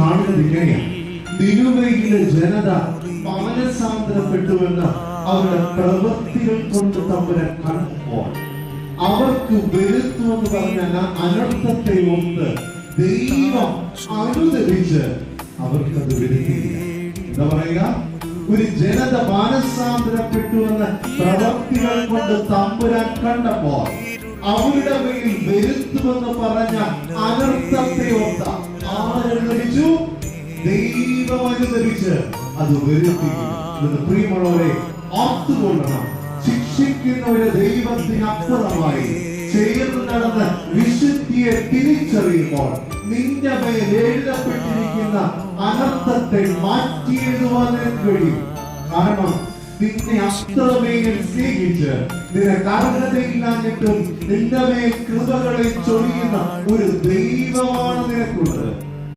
കാണുന്നത് ഇങ്ങനെയാണ്. നിനുവയിലെ ജനത മാനസാന്തരപ്പെട്ടുവെന്ന് അവരുടെ പ്രവൃത്തികൾ കൊണ്ട് തമ്പുരാൻ കണ്ടപ്പോൾ അവർക്ക് വരുത്തുമെന്ന് പറഞ്ഞ അനർത്ഥത്തെ ഓർത്ത് ദൈവം അനുദപിച്ച് അവർക്കത് വരുത്തിയില്ല. എന്താ പറയുക? ഒരു ജനത മാനസാന്തരപ്പെട്ടുവെന്ന് പ്രവൃത്തികൾ കൊണ്ട് തമ്പുരാൻ കണ്ടപ്പോൾ അവരുടെ മേൽ വരുത്തുമെന്ന് പറഞ്ഞ അനർത്ഥത്തെ ഓർത്ത് ആരനുദപിച്ചു? ദൈവം അനുദപിച്ച് അത് വരുത്തി. പ്രിയമുള്ളവരെ, ഓർത്തുകൊള്ളണം, ശിക്ഷിക്കുന്ന ഒരു ദൈവത്തിനപ്പുറമായി ചേർന്ന് നടന്ന് വിശുദ്ധിയെ തിരിച്ചറിയുമ്പോൾ നിന്റെ മേൽ എഴുതപ്പെട്ടിരിക്കുന്ന അനർത്ഥത്തെ മാറ്റി എഴുതുവാൻ കഴിയും. കാരണം നിന്നെ അത്രമേൽ സ്നേഹിച്ച് നിനക്ക് അർഹതയില്ലാഞ്ഞിട്ടും നിന്റെ മേൽ കൃപകളെ ചൊരിയുന്ന ഒരു ദൈവമാണ് നിനക്കുള്ളത്.